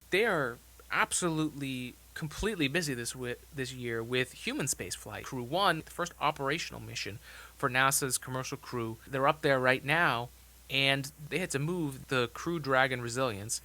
They are absolutely completely busy this year with human spaceflight. Crew 1, the first operational mission for NASA's commercial crew, they're up there right now, and they had to move the Crew Dragon Resilience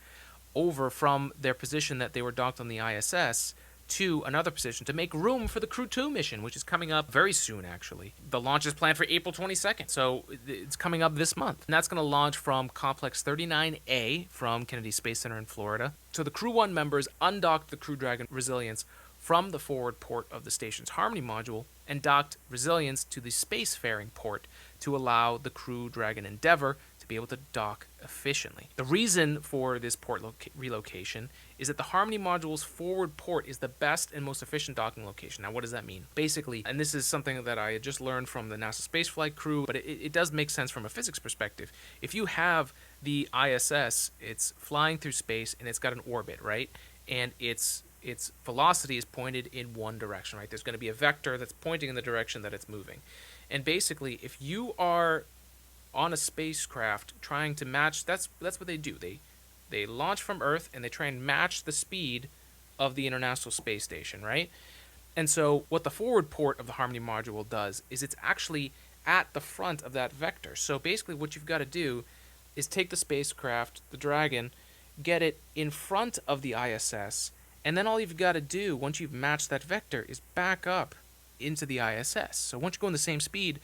over from their position that they were docked on the ISS to another position to make room for the Crew 2 mission, which is coming up very soon, actually. The launch is planned for April 22nd, so it's coming up this month. And that's going to launch from Complex 39A from Kennedy Space Center in Florida. So the Crew 1 members undocked the Crew Dragon Resilience from the forward port of the station's Harmony module and docked Resilience to the spacefaring port to allow the Crew Dragon Endeavour to be able to dock efficiently. The reason for this port relocation is that the Harmony module's forward port is the best and most efficient docking location. Now, what does that mean? Basically, and this is something that I had just learned from the NASA spaceflight crew, but it does make sense from a physics perspective. If you have the ISS, it's flying through space and it's got an orbit, right? And its velocity is pointed in one direction, right? There's going to be a vector that's pointing in the direction that it's moving. And basically, if you are on a spacecraft trying to match, that's what they do. They launch from Earth and they try and match the speed of the International Space Station, right? And so what the forward port of the Harmony module does is it's actually at the front of that vector. So basically what you've got to do is take the spacecraft, the Dragon, get it in front of the ISS, and then all you've got to do once you've matched that vector is back up into the ISS. So once you go in the same speed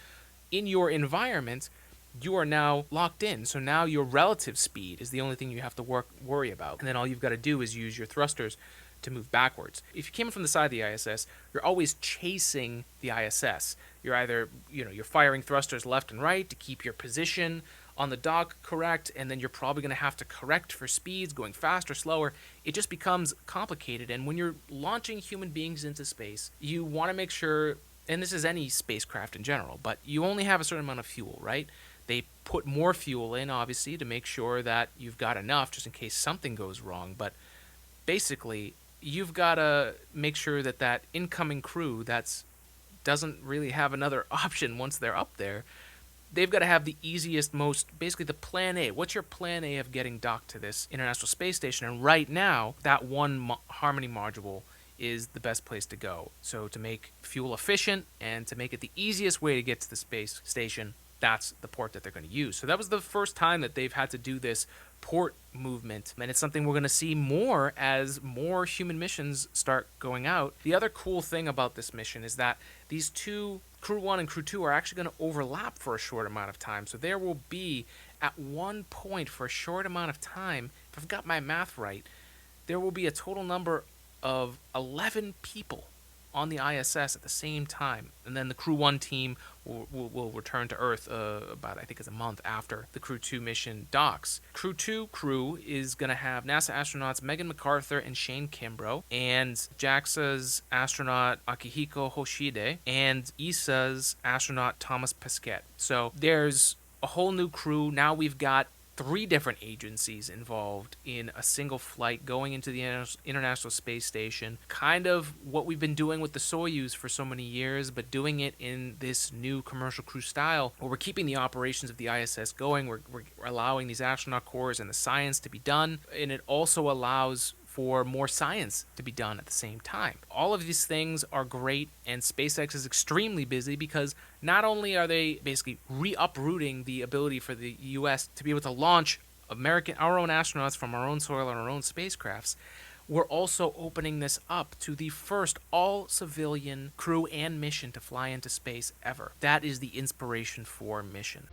in your environment, you are now locked in. So now your relative speed is the only thing you have to worry about. And then all you've got to do is use your thrusters to move backwards. If you came in from the side of the ISS, you're always chasing the ISS. You're either, you're firing thrusters left and right to keep your position on the dock correct, and then you're probably going to have to correct for speeds, going faster, slower. It just becomes complicated. And when you're launching human beings into space, you want to make sure, and this is any spacecraft in general, but you only have a certain amount of fuel, right? They put more fuel in, obviously, to make sure that you've got enough just in case something goes wrong. But basically, you've got to make sure that that incoming crew doesn't really have another option once they're up there. They've got to have the easiest, basically the plan A. What's your plan A of getting docked to this International Space Station? And right now, that one Harmony module is the best place to go. So to make fuel efficient and to make it the easiest way to get to the space station, that's the port that they're going to use. So that was the first time that they've had to do this port movement, and it's something we're going to see more as more human missions start going out. The other cool thing about this mission is that these two, Crew 1 and Crew 2, are actually going to overlap for a short amount of time. So there will be, at one point for a short amount of time, if I've got my math right, there will be a total number of 11 people on the ISS at the same time, and then the Crew 1 team will return to Earth about, I think it's a month after the Crew 2 mission docks. Crew 2 crew is going to have NASA astronauts Megan MacArthur and Shane Kimbrough, and JAXA's astronaut Akihiko Hoshide, and ESA's astronaut Thomas Pesquet. So there's a whole new crew. Now we've got 3 different agencies involved in a single flight going into the International Space Station. Kind of what we've been doing with the Soyuz for so many years, but doing it in this new commercial crew style, where we're keeping the operations of the ISS going. We're allowing these astronaut corps and the science to be done, and it also allows for more science to be done at the same time. All of these things are great, and SpaceX is extremely busy because not only are they basically uprooting the ability for the U.S. to be able to launch our own astronauts from our own soil on our own spacecrafts, we're also opening this up to the first all-civilian crew and mission to fly into space ever. That is the Inspiration 4 mission.